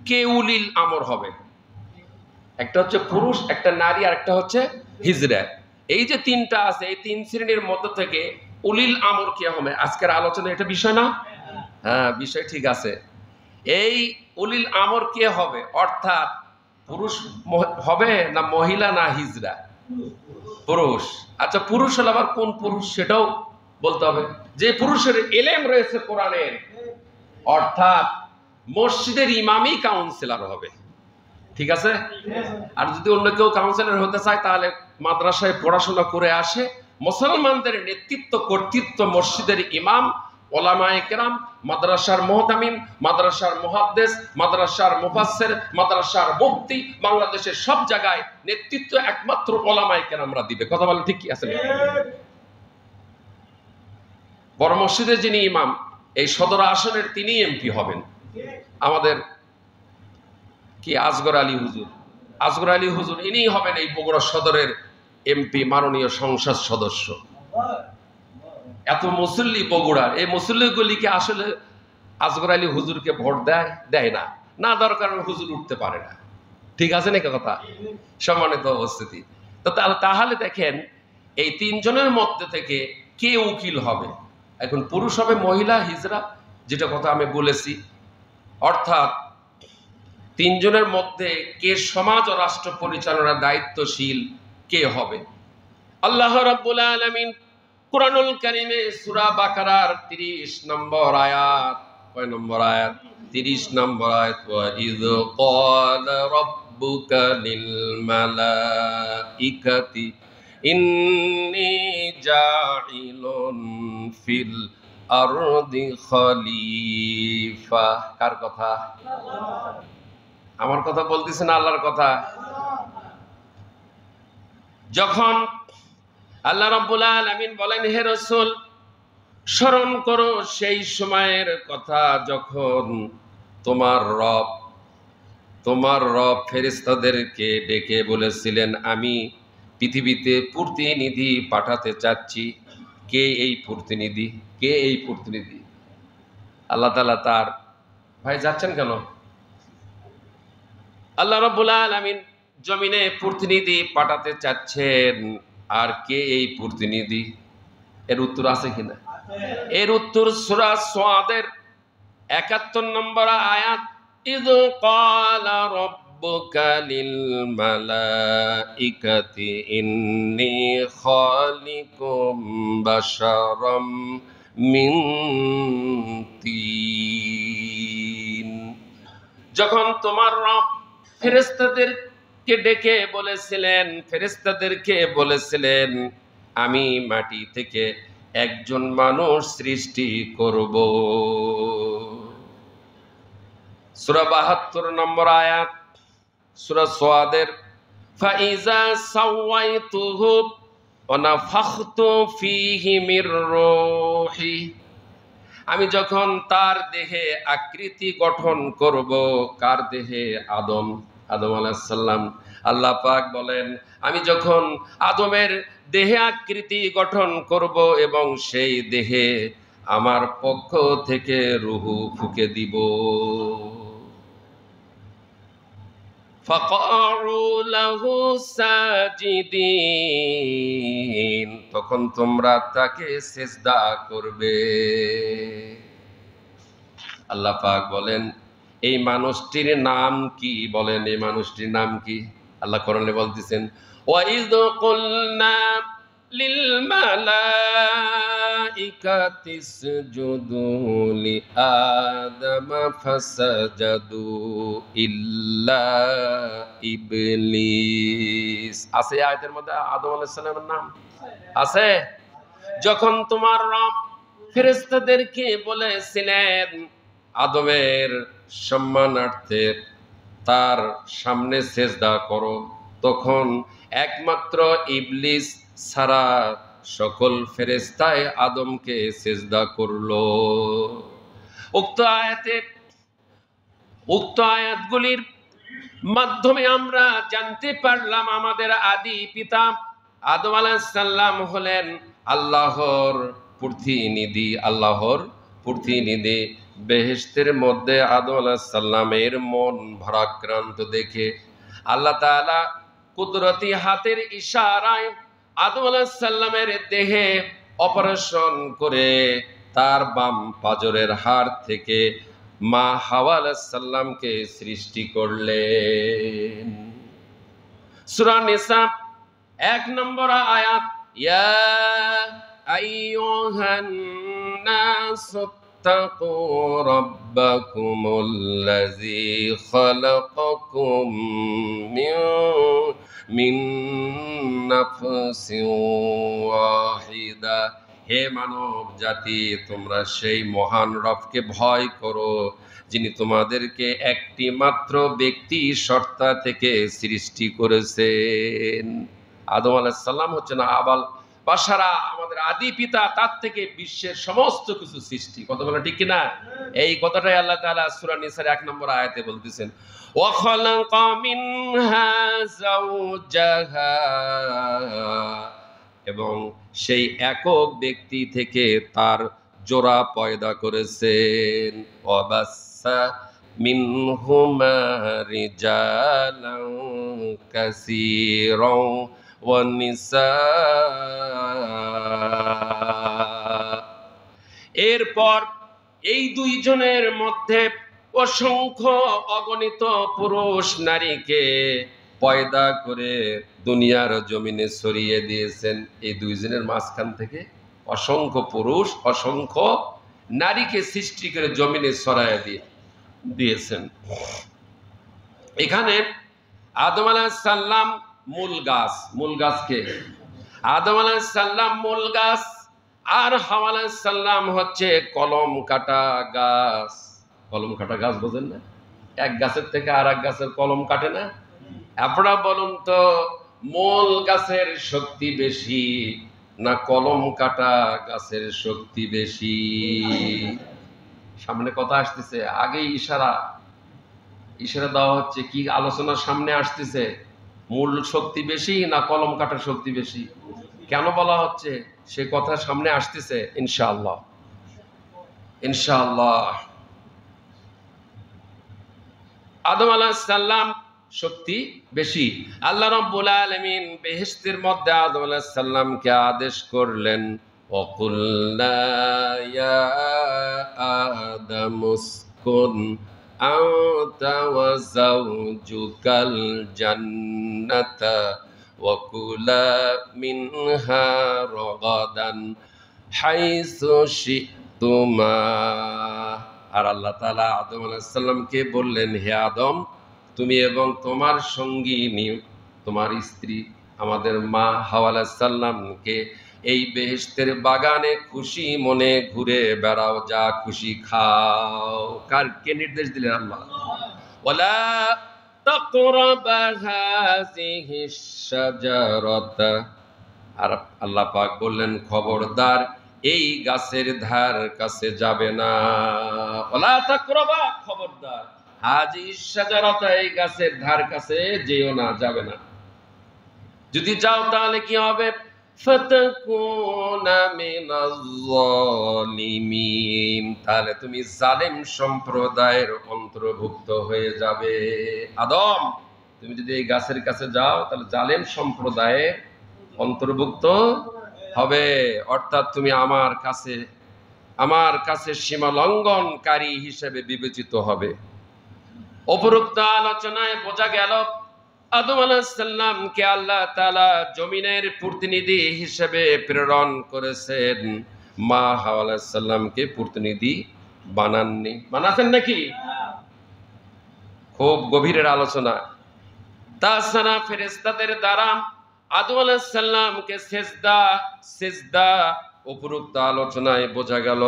কে উলিল আমর হবে? একটা হচ্ছে পুরুষ, একটা নারী, আর একটা হচ্ছে হিজড়া। এই যে 3টা আছে, এই 3 শ্রেণীর মধ্য থেকে উলিল আমর কে হবে? আজকের আলোচনা এটা বিষয় না? হ্যাঁ, বিষয় ঠিক আছে। এই উলিল আমর কে হবে? অর্থাৎ পুরুষ হবে না মহিলা না হিজড়া? পুরুষ। আচ্ছা, পুরুষ হলে আবার কোন পুরুষ সেটাও বলতে হবে। যে পুরুষের এলেম রয়েছে কোরআনের, অর্থাৎ মসজিদের ইমামই কাউন্সিলর হবে। ঠিক আছে? আর যদি অন্য কেউ কাউন্সিলর হতে চায় তাহলে মাদ্রাসায় পড়াশোনা করে আসে, মুসলমানদের নেতৃত্ব কর্তৃত্ব মসজিদের ইমাম, ওলামায়ে কেরাম, মাদ্রাসার মুহতামিম, মাদ্রাসার মুহাদ্দিস, মাদ্রাসার মুফাসসির, মাদ্রাসার মুফতি, বাংলাদেশের সব জায়গায় নেতৃত্ব একমাত্র ওলামায়ে কেরামরা দিবে। কথা বলেন ঠিক কি আছে? বড় মসজিদের যিনি ইমাম, এই সদর আসনের তিনি এমপি হবেন। আমাদের কি আসগর আলী হুজুর, আসগর আলী হুজুর ইনি হবেন এই বগুড়া সদরের এমপি, মাননীয় সংসদ সদস্য। এত মুসল্লি বগুড়া, এই মুসল্লিগুলিকে আসলে আসগর আলী হুজুরকে ভোট দেয় না, না দরকার হুজুর উঠতে পারে না। ঠিক আছে নাকি কথা? সম্মানিত উপস্থিতি, তো তাহলে দেখেন এই 3 জনের মধ্যে থেকে কে উকিল হবে? এখন পুরুষ হবে, মহিলা, হিজড়া, যেটা কথা আমি বলেছি। অর্থাৎ 3 জনের মধ্যে কে সমাজ ও রাষ্ট্র পরিচালনার দায়িত্বশীল কে হবে? আল্লাহ রাব্বুল আলামিন কুরআনুল কারীমে সূরা বাকারার 30 নম্বর আয়াত, কয় নম্বর আয়াত? 30 নম্বর আয়াত, ওয়া ইয ক্বালা রাব্বুকা লিল মালাইকাতি ইন্নী জাইলুন ফিল আরদি খলিফা। কার কথা? আমার কথা বলতেছে না, আল্লাহর কথা। যখন আল্লাহ রাব্বুল আলামিন বলেন, হে রাসূল, স্মরণ করো সেই সময়ের কথা যখন তোমার রব ফেরেশতাদেরকে ডেকে বলেছিলেন, আমি পৃথিবীতে প্রতিনিধি পাঠাতে চাচ্ছি। কে এই প্রতিনিধি? কে এই প্রতিনিধি? আল্লাহ তাআলা তার ভাই যাচ্ছেন কেন? আল্লাহ রাব্বুল আলামিন জমিনে প্রতিনিধি পাঠাতে চাচ্ছেন। আর কে এই প্রতিনিধি? এর উত্তর আছে কিনা? এর উত্তর সূরা সাদের ৭১ নম্বর আয়াত, ইয ক্বালা রাব্বুকা লিল মালাইকাতি ইন্নী খালিকুম বাশারাম মিন তিন। যখন তোমার রব ফেরেশতাদেরকে বলেছিলেন আমি মাটি থেকে একজন মানুষ সৃষ্টি করব। সূরা ৭২ নম্বর আয়াত, সূরা সাদের, ফাইজা সাওয়াইতুহু ওয়া নাফাখতু ফীহি মির রূহি। আমি যখন তার দেহে আকৃতি গঠন করব। কার দেহে? আদম আলাইহিস সালাম। আল্লাহ পাক বলেন, আমি যখন আদমের দেহে আকৃতি গঠন করব এবং সেই দেহে আমার পক্ষ থেকে রূহ ফুঁকে দিব। ফাকাউ লাহু সাজিদিন, তখন তোমরা তাকে সিজদা করবে। আল্লাহ পাক বলেন, এই মানুষটির নাম কি? বলেন, এই মানুষটির নাম কি? আল্লাহ কোরআনে বলতেছেন, ওয়াইয কুলনা লিল মালাইকাতি ইসজুদু লি আদামা ফাসাজাদু ইল্লা ইবলিস। আছে আয়াতের মধ্যে আদম আলাইহিস সালামের নাম আছে? যখন তোমার রব ফেরেশতাদেরকে বলেছিলেন আদমের সম্মানার্থে তার সামনে সিজদা করো, তখন একমাত্র ইবলিস ছাড়া সকল ফেরেশতায় আদমকে সিজদা করলো। উক্ত আয়াতগুলির মাধ্যমে আমরা জানতে পারলাম আমাদের আদি পিতা আদম আলাইহিস সালাম হলেন আল্লাহর প্রতিনিধি। বেহেশতের মধ্যে আদম আলাইহিস সালামের মন ভারাক্রান্ত দেখে আল্লাহ তাআলা কুদরতি হাতের ইশারায় আদম আলাইহিস সালামের দেহে অপারেশন করে তার বাম পাজরের হাড় থেকে মা হাওয়া আলাইহিস সালামকে সৃষ্টি করলেন। সূরা নিসা ১ নম্বর আয়াত, ইয়া আইয়ুহান নাসু ইত্তাকু রাব্বাকুমুল্লাযী খালাকাকুম মিন নাফসিন ওয়াহিদা। হে মানব জাতি, তোমরা সেই মহান রবকে ভয় করো যিনি তোমাদেরকে একটি মাত্র ব্যক্তি সত্তা থেকে সৃষ্টি করেছেন। আদম আলাইহিস সালাম হচ্ছেন আবাল বাশারা, আমাদের আদি পিতা, তার থেকে বিশ্বের সমস্ত কিছু সৃষ্টি। কথা বলা ঠিক কিনা? এই কথাটাই আল্লাহ তাআলা সূরা নিসার ১ নম্বর আয়াতে বলতেছেন, ওয়া খালাকা মিনহা যাওজাহা, এবং সেই একক ব্যক্তি থেকে তার জোড়া পয়দা করেছেন। ওয়াবাসসা মিনহুমা রিজালান কাসীরান ওয়া নিসা। এরপর এই দুইজনের মধ্যে অসংখ্য অগণিত পুরুষ নারীকে পয়দা করে দুনিয়ার জমিনে ছড়িয়ে দিয়েছেন। এই দুইজনের মাঝখান থেকে অসংখ্য পুরুষ অসংখ্য নারীকে সৃষ্টি করে জমিনে ছড়ায় দিয়েছেন। এখানে আদম আলাইহিস সালাম মূল গাছকে আদম আলাইহিস সালাম মূল গাছ, আর হাওয়া আলাইহিস সালাম হচ্ছে কলম কাটা গাছ। কলম কাটা গাছ বোঝেন না? এক গাছের থেকে আর এক গাছের কলম কাটে না? আপনারা বলুন তো, মূল গাছের শক্তি বেশি না কলম কাটা গাছের শক্তি বেশি? সামনে কথা আসতেছে, আগেই ইশারা দেওয়া হচ্ছে, কি আলোচনার সামনে আসতেছে, মূল শক্তি বেশি না কলম কাটার শক্তি বেশি? কেন বলা হচ্ছে সে কথা সামনে আসতেছে ইনশাআল্লাহ। ইনশাআল্লাহ আদম আলাইহিস সালাম শক্তি বেশি। আল্লাহ রাব্বুল আলামিন বেহেশতের মধ্যে আদম আলাইহিস সালামকে আদেশ করলেন, ওয়াকুল্লা ইয়া আদামুসকুন আনতা ওয়া যাওজুকাল জান্নাতা ওয়া কুলা মিনহা রাগাদান হাইসু শিতুমা। আর আল্লাহ তাআলা আদম আলাইহিস সালামকে বললেন, হে আদম, তুমি এবং তোমার সঙ্গিনী, তোমার স্ত্রী আমাদের মা হাওয়া আলাইহিস সালামকে এই বেহেশতের বাগানে খুশি মনে ঘুরে বেড়াও, যা খুশি খাও। কে নির্দেশ দিলেন? আল্লাহ। ওয়ালা তাকরাবা হাযিহিশ শাজারাতা, আর আল্লাহ পাক বললেন, খবরদার এই গাছের ধার কাছে যাবে না। ওয়ালা তাকরাবা, খবরদার, হাযিহিশ শাজারাতা, এই গাছের ধার কাছে যেও না, যাবে না। যদি যাও তাহলে কি হবে? ফাতাকুনা মিনাজ জালিমিন, তাহলে তুমি জালেম সম্প্রদায়ের অন্তর্ভুক্ত হয়ে যাবে। আদম, তুমি যদি এই গাছের কাছে যাও তাহলে জালেম সম্প্রদায়ের অন্তর্ভুক্ত হবে, অর্থাৎ তুমি আমার কাছে সীমা লঙ্ঘনকারী হিসেবে বিবেচিত হবে। উপরোক্ত আলোচনায় বোঝা গেল আদম আলাইহিস সালামকে আল্লাহ তাআলা জমিনের প্রতিনিধি হিসেবে প্রেরণ করেছেন, মা হাওয়া আলাইহিস সালামকে প্রতিনিধি বানাননি। বানাতেন নাকি? খুব গভীরের আলোচনা। তাছাড়া ফেরেশতাদের দ্বারা আদম আলাইহিস সালামকে সিজদা, উপরোক্ত আলোচনায় বোঝা গেল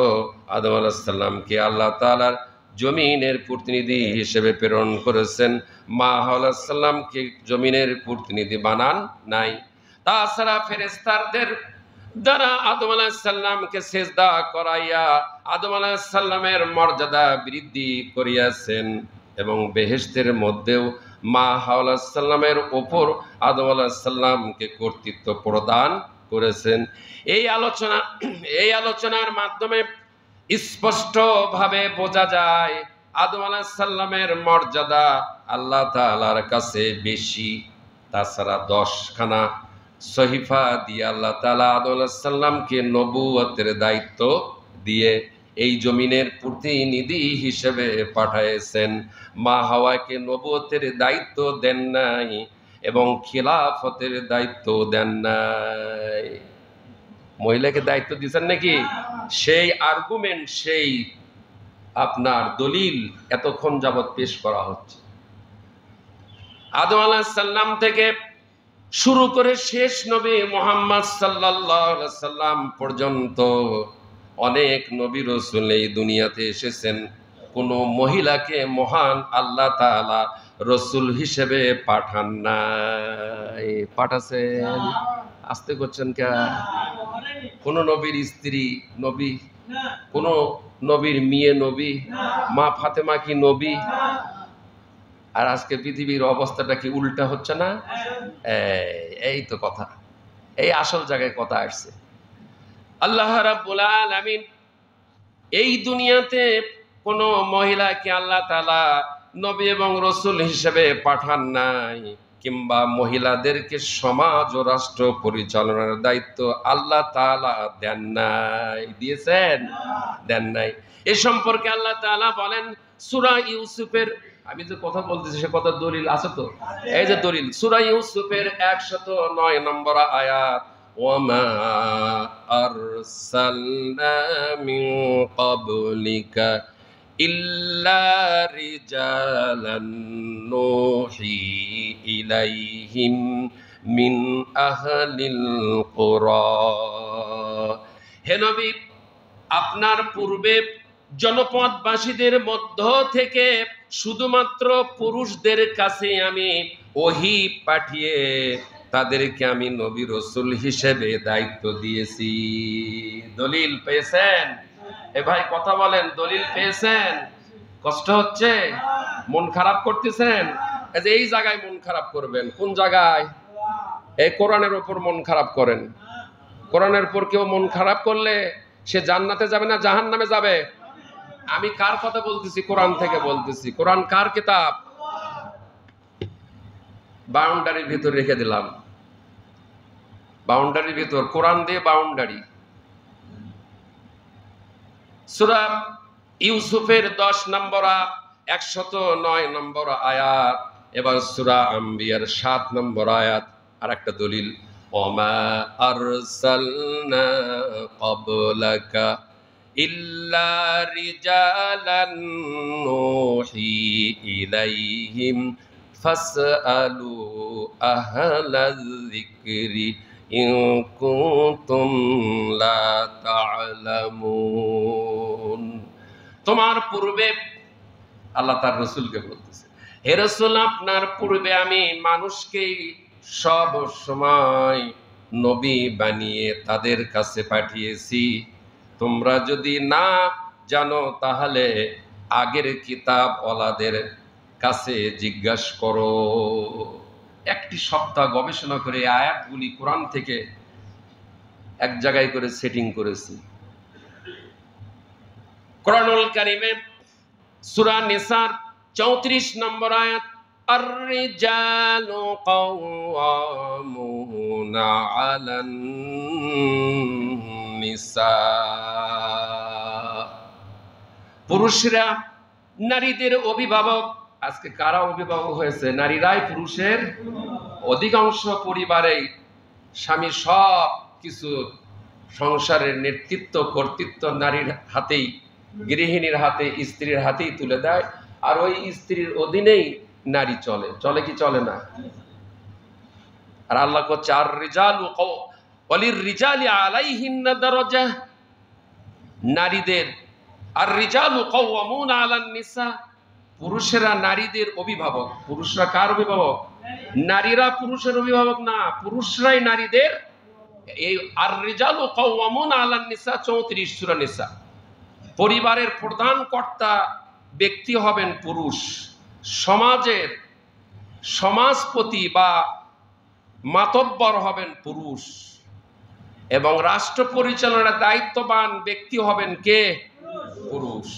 আদম আলাইহিস সালামকে আল্লাহ তাআলার জমিনের প্রতিনিধি হিসেবে প্রেরণ করেছেন, মা হাওয়া আলাইহিস সালামকে জমিনের প্রতিনিধি বানান নাই। তাছাড়া ফেরেশতাদের দ্বারা আদম আলাইহিস সালামকে সিজদা করাইয়া আদম আলাইহিস সালামের মর্যাদা বৃদ্ধি করিয়াছেন, এবং বেহেশতের মধ্যেও মা হাওয়া আলাইহিস সালামের ওপর আদম আলাইহিস সালামকে কর্তৃত্ব প্রদান করেছেন। এই আলোচনার মাধ্যমে স্পষ্টভাবে বোঝা যায় আদম আলাইহিস সালামের মর্যাদা আল্লাহ তাআলার কাছে বেশি। তাছাড়া 10খানা সহিফা দিয়ে আল্লাহ তাআলা আদম আলাইহিস সালামকে নবুয়তের দায়িত্ব দিয়ে এই জমিনের প্রতিনিধি হিসেবে পাঠাইছেন। মা হাওয়াকে নবুয়তের দায়িত্ব দেন নাই এবং খিলাফতের দায়িত্ব দেন নাই। মহিলাকে দায়িত্ব দিয়েছেন নাকি? সেই আর্গুমেন্ট, সেই আপনার দলিল এতক্ষণ যাবৎ পেশ করা হচ্ছে। আদম আলাইহিস সালাম থেকে শুরু করে শেষ নবী মুহাম্মদ সাল্লাল্লাহু আলাইহি সাল্লাম পর্যন্ত অনেক নবী রাসূল এই দুনিয়াতে এসেছেন, কোনো মহিলাকে মহান আল্লাহ তাআলা রাসূল হিসেবে পাঠান নাই। পাঠাছেন? আস্তে করছেন কে? কোন নবীর স্ত্রী নবী? কোন নবীর মেয়ে নবী? মা ফাতেমা কি নবী? আর আজকে পৃথিবীর অবস্থাটা কি উল্টা হচ্ছে না? এই তো কথা, এই আসল জায়গায় কথা আসছে। আল্লাহ রাব্বুল আলামিন এই দুনিয়াতে কোন মহিলাকে আল্লাহ তাআলা নবী এবং রাসূল হিসেবে পাঠান নাই, কিংবা মহিলাদেরকে সমাজ ও রাষ্ট্র পরিচালনার দায়িত্ব আল্লাহ তাআলা দেন নাই। দিয়েছেন? দেন নাই। এ সম্পর্কে আল্লাহ তাআলা বলেন সূরা ইউসুফের, আমি যে কথা বলতেছি সে কথা দলিল আছে তো? এই যে দলিল, সূরা ইউসুফের 109 নম্বর আয়াত, ওয়ামা আরসালনা মিন ক্বাবলিকা ইল্লা রিজালান নূহি ইলাইহিম মিন আহলিল কুরা। হে নবী, আপনার পূর্বে জনপদবাসীদের মধ্য থেকে শুধুমাত্র পুরুষদের কাছে আমি ওহী পাঠিয়ে তাদেরকে আমি নবী রসুল হিসেবে দায়িত্ব দিয়েছি। দলিল পেয়েছেন? এ ভাই কথা বলেন, দলিল পেয়েছেন? কষ্ট হচ্ছে? মন খারাপ করতেছেন? এই জায়গায় মন খারাপ করবেন। কোন জায়গায়? এই কোরআনের উপর মন খারাপ করেন। কোরআনের উপর কেউ মন খারাপ করলে সে জান্নাতে যাবে না জাহান্নামে যাবে? আমি কার কথা বলতেছি? কোরআন থেকে বলতেছি। কোরআন কার কিতাব? বাউন্ডারির ভিতর রেখে দিলাম, বাউন্ডারির ভিতর কোরআন দিয়ে বাউন্ডারি। সূরা ইউসুফের 10 নম্বর 109 নম্বর আয়াত। এবার সূরা আম্বিয়ার 7 নম্বর আয়াত। আর একটা দলিল, ওমা আরসালনা ক্বাবলাকা ইল্লা রিজালান নূহি ইলাইহিম ফাসআলু আহলায যিকরি ইন কুনতুম লা তা'লামুন। তোমার পূর্বে আল্লাহ তার রাসূলকে বলতেছে, হে রাসূল, আপনার পূর্বে আমি মানুষকেই সব সময় নবী বানিয়ে তাদের কাছে পাঠিয়েছি। তোমরা যদি না জানো তাহলে আগের কিতাব ওয়ালাদের কাছে জিজ্ঞাসা করো। একটি সপ্তাহ গবেষণা করে আয়াতগুলি কোরআন থেকে এক জায়গায় করে সেটিং করেছি। কোরআনুল কারীমে সূরা নিসার 34 নম্বর আয়াত, আর-রিজালু কাওয়ামুনা আলান নিসা। পুরুষরা নারীদের অভিভাবক। আজকে কারা অভিভাবক হয়েছে? নারীরাই পুরুষের। অধিকাংশ পরিবারেই স্বামী সব কিছু সংসারের নেতৃত্ব কর্তৃত্ব নারীর হাতেই, গৃহিণীর হাতে, স্ত্রীর হাতেই তুলে দেয়। আর ওই স্ত্রীর অধীনেই নারী চলে। চলে কি চলে না? আর আল্লাহ করছে আর-রিজালু ওয়ালির-রিজালি আলাইহিন্না দারাজা। নারীদের আর-রিজালু কাওয়ামুনা আলান নিসা। পুরুষেরা নারীদের অভিভাবক। পুরুষরা কার অভিভাবক? নারীরা পুরুষের অভিভাবক না, পুরুষরাই নারীদের। এই আর-রিজালু কাওয়ামুনা আলান নিসা 34 সূরা নিসা। পরিবারের প্রধান কর্তা ব্যক্তি হবেন পুরুষ। সমাজের সমাজপতি বা মাতব্বর হবেন পুরুষ। এবং রাষ্ট্র পরিচালনার দায়িত্ববান ব্যক্তি হবেন কে? পুরুষ।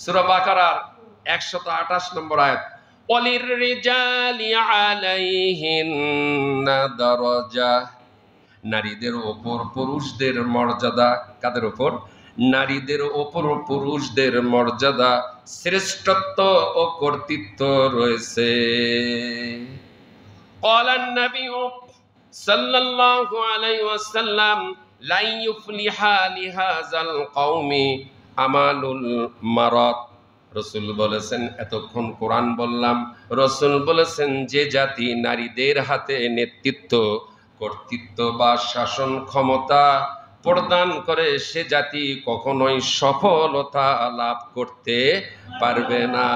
সূরা বাকারার 128 নম্বর আয়াত, ওয়ালির-রিজালি আলাইহিন্না দারাজা। নারীদের ওপর পুরুষদের মর্যাদা। কাদের ওপর? নারীদের ওপর পুরুষদের মর্যাদা, শ্রেষ্ঠত্ব ও কর্তৃত্ব রয়েছে। ক্বালান নাবিয়্যু সাল্লাল্লাহু আলাইহি ওয়াসাল্লাম লা ইউফলিহা লিহাযাল কওমি আমালুল মারাত। রাসূল বলেছেন, এতক্ষণ কোরআন বললাম, রাসূল বলেছেন যে জাতি নারীদের হাতে নেতৃত্ব কর্তৃত্ব বা শাসন ক্ষমতা প্রদান করে সে জাতি কখনোই সফলতা লাভ করতে পারবে না।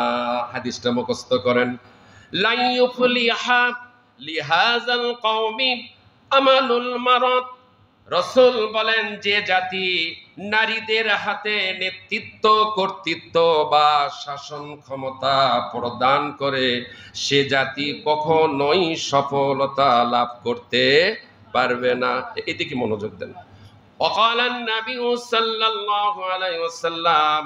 হাদিসটা মুখস্থ করেন, লা ইউফলিহা লিহাযাল কওমি আমালুল মারাত। রাসূল বলেন যে জাতি নারীদের হাতে নেতৃত্ব কর্তৃত্ব বা শাসন ক্ষমতা প্রদান করে সে জাতি কখনোই সফলতা লাভ করতে পারবে না। এদিকে মনোযোগ দেন। ওয়াকালান নাবিয়্যু সাল্লাল্লাহু আলাইহি ওয়াসাল্লাম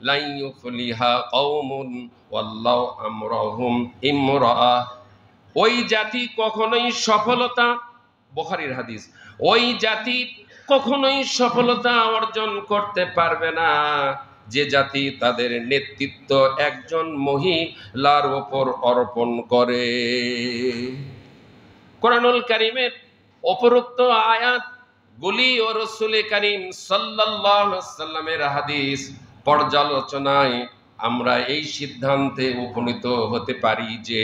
লা ইউফলিহা কওমুন ওয়াল্লাহু আমরাহুম ইমরাআ। ওই জাতি কখনোই সফলতা, বুখারীর হাদিস, ওই জাতি কখনোই সফলতা অর্জন করতে পারবে না যে জাতি তাদের নেতৃত্ব একজন মহিলার উপর অর্পণ করে। কোরআনুল কারীমের উপরোক্ত আয়াত গুলি ও রাসূল কারীম সাল্লাল্লাহু আলাইহি ওয়াসাল্লামের হাদিস পর্যালোচনায় আমরা এই সিদ্ধান্তে উপনীত হতে পারি যে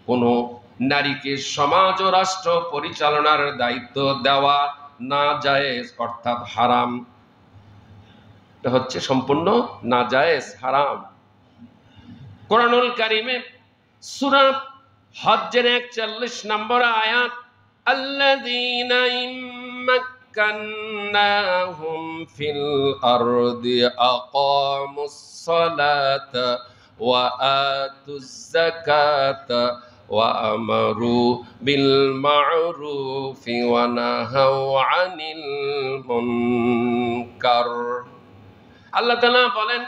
কোনো নারীকে সমাজ ও রাষ্ট্র পরিচালনার দায়িত্ব দেওয়া না জায়েজ, অর্থাৎ হারাম। এটা হচ্ছে সম্পূর্ণ না জায়েজ, হারাম। কোরআনুল কারীমে সূরা হজ্জের 41 নম্বর আয়াত, আল্লাযীনা ইম্মাক্কান্নাহুম ফিল আরদি আকামুস সালাতা ওয়া আতুজ যাকাতা ওয়া আমারু বিল মা'রুফি ওয়া নাহাউ আনিল মুনকার। আল্লাহ তাআলা বলেন,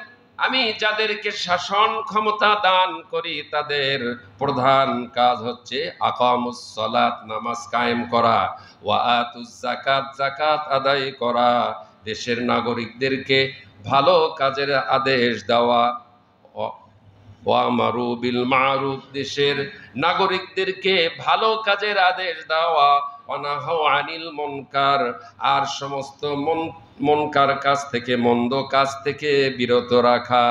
আমি যাদেরকে শাসন ক্ষমতা দান করি তাদের প্রধান কাজ হচ্ছে আকামুস সালাত, নামাজ কায়েম করা, ওয়া আতুজ যাকাত, যাকাত আদায় করা, দেশের নাগরিকদেরকে ভালো কাজের আদেশ দেওয়া, ওয়া আমারু বিল মা'রুফ, দেশের নাগরিকদেরকে ভালো কাজের আদেশ দেওয়া, অনাহাউ আনিল মুনকার, আর সমস্ত মুনকার কাজ থেকে, মন্দ কাজ থেকে বিরত রাখা।